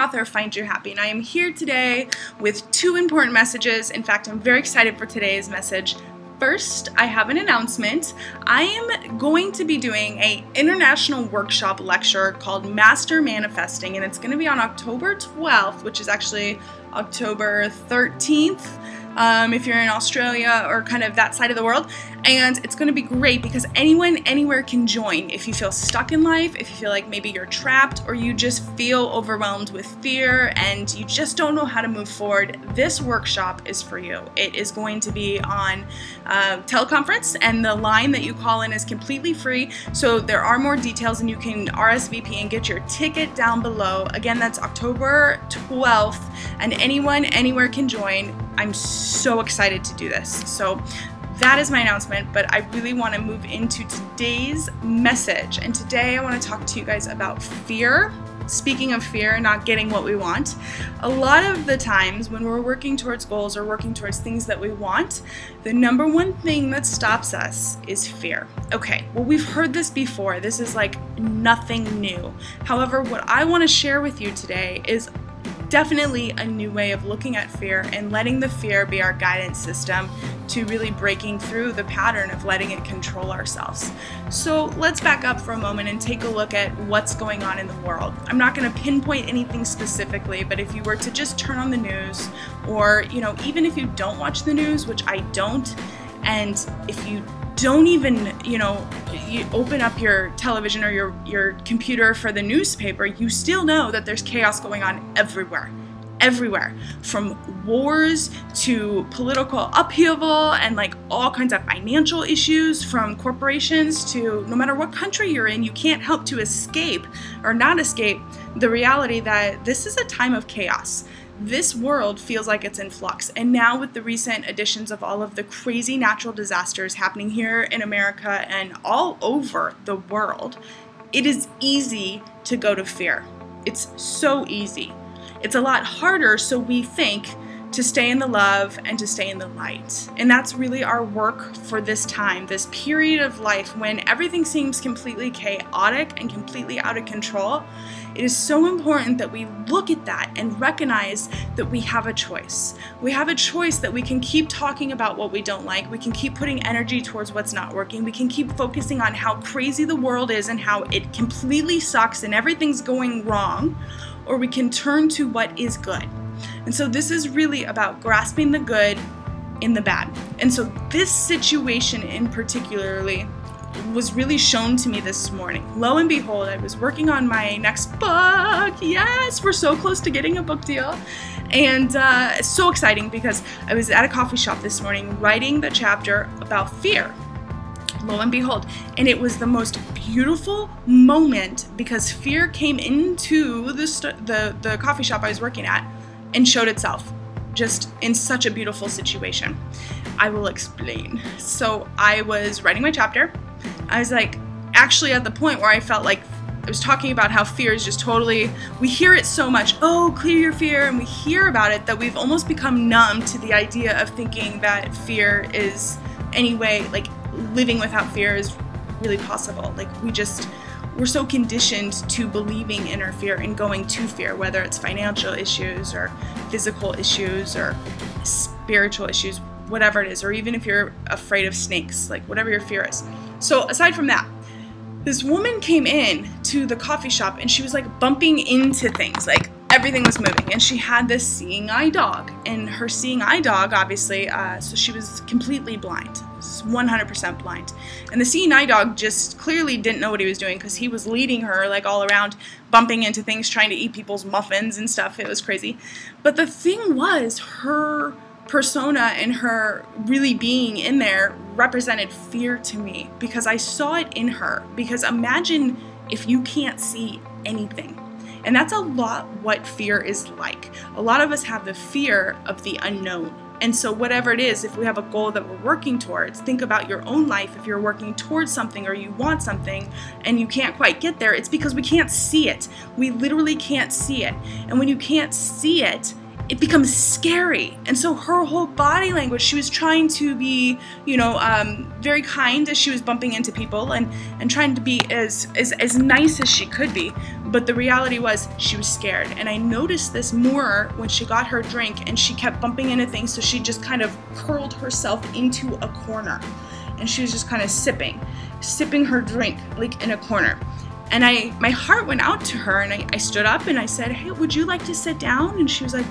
author of Find Your Happy, and I am here today with two important messages. In fact, I'm very excited for today's message. First, I have an announcement. I am going to be doing an international workshop lecture called Master Manifesting, and it's going to be on October 12th, which is actually October 13th. If you're in Australia or kind of that side of the world. And it's going to be great because anyone, anywhere can join. If you feel stuck in life, if you feel like maybe you're trapped or you just feel overwhelmed with fear and you just don't know how to move forward, this workshop is for you. It is going to be on teleconference, and the line that you call in is completely free. So there are more details and you can RSVP and get your ticket down below. Again, that's October 12th, and anyone, anywhere can join. I'm so excited to do this. So that is my announcement, but I really want to move into today's message. And today I want to talk to you guys about fear. Speaking of fear, not getting what we want, a lot of the times when we're working towards goals or working towards things that we want, the number one thing that stops us is fear. Okay, well, we've heard this before. This is like nothing new. However, what I want to share with you today is definitely a new way of looking at fear and letting the fear be our guidance system to really breaking through the pattern of letting it control ourselves. So let's back up for a moment and take a look at what's going on in the world. I'm not going to pinpoint anything specifically, but if you were to just turn on the news, or even if you don't watch the news, which I don't, and if you don't even, you open up your television or your computer for the newspaper, you still know that there's chaos going on everywhere. Everywhere. From wars to political upheaval and like all kinds of financial issues, from corporations to no matter what country you're in, you can't help to escape or not escape the reality that this is a time of chaos. This world feels like it's in flux, and now with the recent additions of all of the crazy natural disasters happening here in America and all over the world, it is easy to go to fear. It's so easy. It's a lot harder, so we think, to stay in the love and to stay in the light. And that's really our work for this time, this period of life when everything seems completely chaotic and completely out of control. It is so important that we look at that and recognize that we have a choice. We have a choice that we can keep talking about what we don't like. We can keep putting energy towards what's not working. We can keep focusing on how crazy the world is and how it completely sucks and everything's going wrong. Or we can turn to what is good. And so this is really about grasping the good in the bad. And so this situation in particularly was really shown to me this morning. Lo and behold, I was working on my next book. Yes, we're so close to getting a book deal. And it's so exciting because I was at a coffee shop this morning writing the chapter about fear. Lo and behold, and it was the most beautiful moment because fear came into the coffee shop I was working at and showed itself just in such a beautiful situation. I will explain. So I was writing my chapter. I was like actually at the point where I felt like I was talking about how fear is just totally, we hear it so much, oh, clear your fear, and we hear about it that we've almost become numb to the idea of thinking that fear is anyway, like living without fear is really possible. Like we're so conditioned to believing in our fear and going to fear, whether it's financial issues or physical issues or spiritual issues, whatever it is, or even if you're afraid of snakes, like whatever your fear is. So aside from that, this woman came in to the coffee shop and she was like bumping into things, like everything was moving, and she had this seeing eye dog, and her seeing eye dog obviously, so she was completely blind, 100% blind, and the seeing eye dog just clearly didn't know what he was doing because he was leading her like all around, bumping into things, trying to eat people's muffins and stuff. It was crazy. But the thing was, her persona and her really being in there represented fear to me because I saw it in her. Because imagine if you can't see anything. And that's a lot what fear is like. A lot of us have the fear of the unknown. And so whatever it is, if we have a goal that we're working towards, think about your own life. If you're working towards something or you want something and you can't quite get there, it's because we can't see it. We literally can't see it. And when you can't see it, it becomes scary. And so her whole body language, she was trying to be, very kind as she was bumping into people and trying to be as nice as she could be. But the reality was she was scared. And I noticed this more when she got her drink and she kept bumping into things. So she just kind of curled herself into a corner and she was just kind of sipping her drink like in a corner. And my heart went out to her, and I stood up and I said, hey, would you like to sit down? And she was like,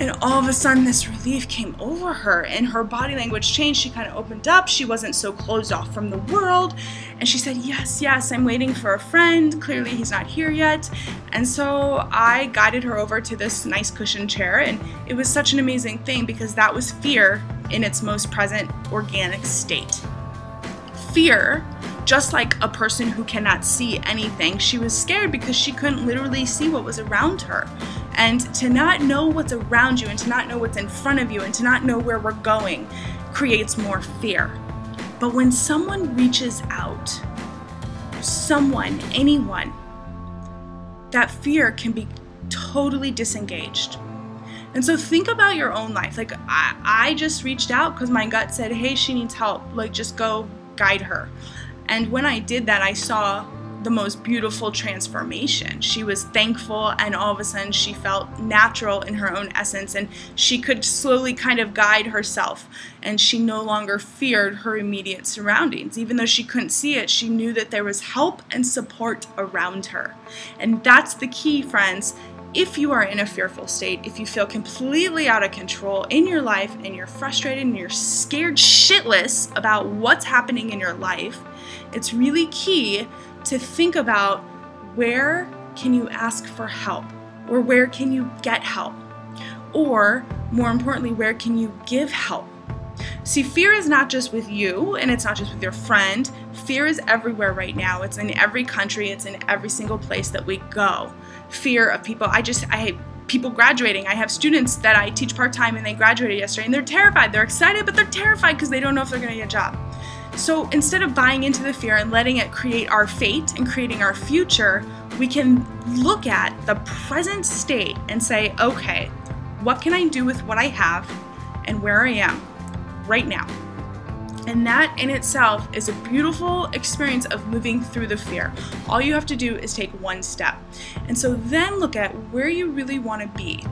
and all of a sudden this relief came over her and her body language changed. She kind of opened up. She wasn't so closed off from the world. And she said, yes, I'm waiting for a friend. Clearly he's not here yet. And so I guided her over to this nice cushioned chair, and it was such an amazing thing because that was fear in its most present organic state. Fear, just like a person who cannot see anything, she was scared because she couldn't literally see what was around her. And to not know what's around you and to not know what's in front of you and to not know where we're going creates more fear. But when someone reaches out, someone, anyone, that fear can be totally disengaged. And so think about your own life. Like I just reached out because my gut said, hey, she needs help. Like just go guide her. And when I did that, I saw the most beautiful transformation. She was thankful, and all of a sudden she felt natural in her own essence, and she could slowly kind of guide herself, and she no longer feared her immediate surroundings. Even though she couldn't see it, she knew that there was help and support around her. And that's the key, friends. If you are in a fearful state, if you feel completely out of control in your life and you're frustrated and you're scared shitless about what's happening in your life, it's really key to think about where can you ask for help, or where can you get help, or more importantly, where can you give help? See, fear is not just with you, and it's not just with your friend. Fear is everywhere right now. It's in every country. It's in every single place that we go. Fear of people. I have people graduating. I have students that I teach part-time and they graduated yesterday and they're terrified. They're excited, but they're terrified because they don't know if they're going to get a job. So instead of buying into the fear and letting it create our fate and creating our future, we can look at the present state and say, okay, what can I do with what I have and where I am right now? And that in itself is a beautiful experience of moving through the fear. All you have to do is take one step. And so then look at where you really want to be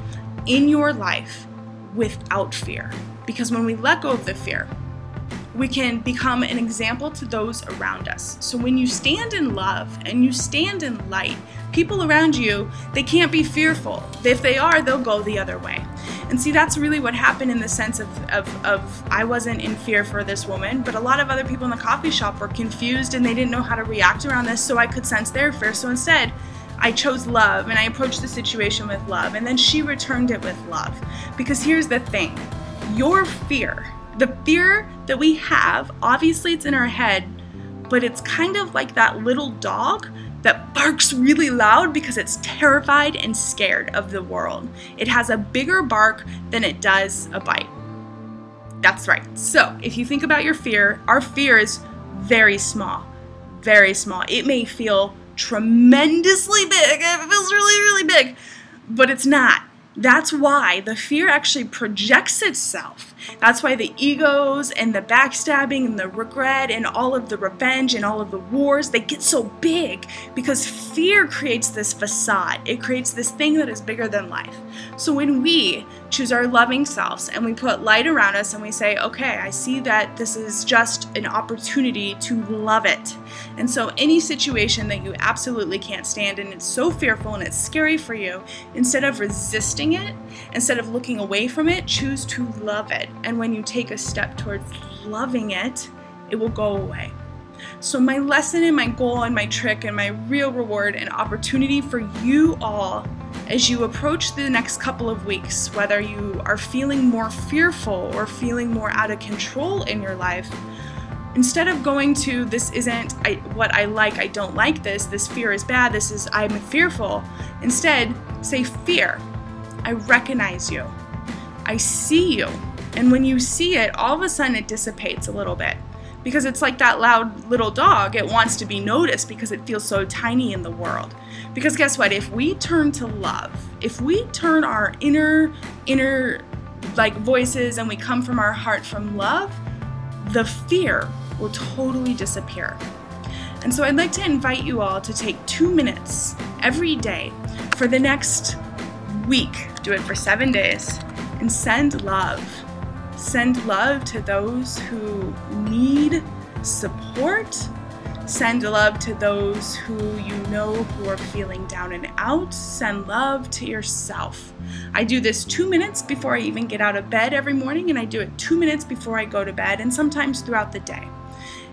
in your life without fear. Because when we let go of the fear, we can become an example to those around us. So when you stand in love and you stand in light, people around you, they can't be fearful. If they are, they'll go the other way. And see, that's really what happened in the sense of I wasn't in fear for this woman, but a lot of other people in the coffee shop were confused and they didn't know how to react around this, so I could sense their fear. So instead, I chose love and I approached the situation with love, and then she returned it with love. Because here's the thing, your fear, the fear that we have, obviously it's in our head, but it's kind of like that little dog that barks really loud because it's terrified and scared of the world. It has a bigger bark than it does a bite. That's right. So if you think about your fear, our fear is very small, very small. It may feel tremendously big. It feels really, really big, but it's not. That's why the fear actually projects itself. That's why the egos and the backstabbing and the regret and all of the revenge and all of the wars, they get so big because fear creates this facade. It creates this thing that is bigger than life. So when we choose our loving selves and we put light around us and we say, okay, I see that this is just an opportunity to love it. And so any situation that you absolutely can't stand and it's so fearful and it's scary for you, instead of resisting it, instead of looking away from it, choose to love it. And when you take a step towards loving it, it will go away. So my lesson and my goal and my trick and my real reward and opportunity for you all as you approach the next couple of weeks, whether you are feeling more fearful or feeling more out of control in your life, instead of going to this isn't what I like, I don't like this fear is bad, I'm fearful, instead say, fear, I recognize you, I see you. And when you see it, all of a sudden it dissipates a little bit because it's like that loud little dog. It wants to be noticed because it feels so tiny in the world. Because guess what? If we turn to love, if we turn our inner like voices and we come from our heart from love, the fear will totally disappear. And so I'd like to invite you all to take 2 minutes every day for the next week. Do it for 7 days and send love. Send love to those who need support. Send love to those who you know who are feeling down and out. Send love to yourself. I do this 2 minutes before I even get out of bed every morning, and I do it 2 minutes before I go to bed, and sometimes throughout the day.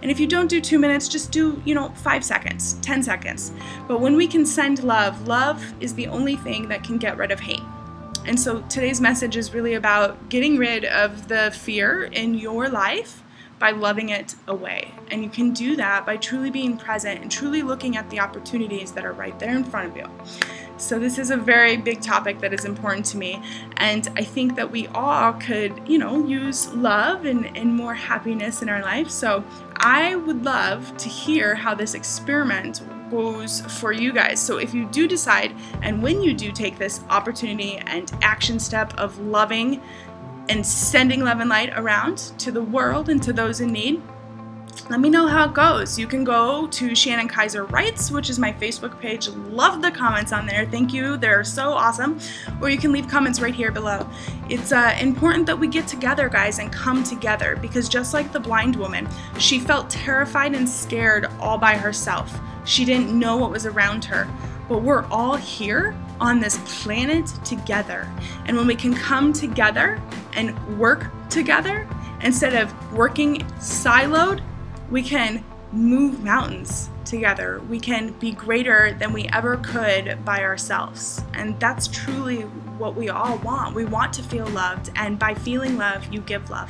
And if you don't do 2 minutes, just do, 5 seconds, 10 seconds. But when we can send love, love is the only thing that can get rid of hate. And so today's message is really about getting rid of the fear in your life by loving it away. And you can do that by truly being present and truly looking at the opportunities that are right there in front of you. So this is a very big topic that is important to me, and I think that we all could, use love and more happiness in our life. So I would love to hear how this experiment goes for you guys. So if you do decide, and when you do take this opportunity and action step of loving and sending love and light around to the world and to those in need, let me know how it goes. You can go to Shannon Kaiser Writes, which is my Facebook page. Love the comments on there. Thank you. They're so awesome. Or you can leave comments right here below. It's important that we get together, guys, and come together, because just like the blind woman, she felt terrified and scared all by herself. She didn't know what was around her. But we're all here on this planet together. And when we can come together and work together, instead of working siloed, we can move mountains together. We can be greater than we ever could by ourselves. And that's truly what we all want. We want to feel loved, and by feeling love, you give love.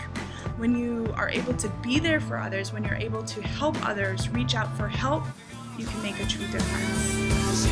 When you are able to be there for others, when you're able to help others, reach out for help, you can make a true difference.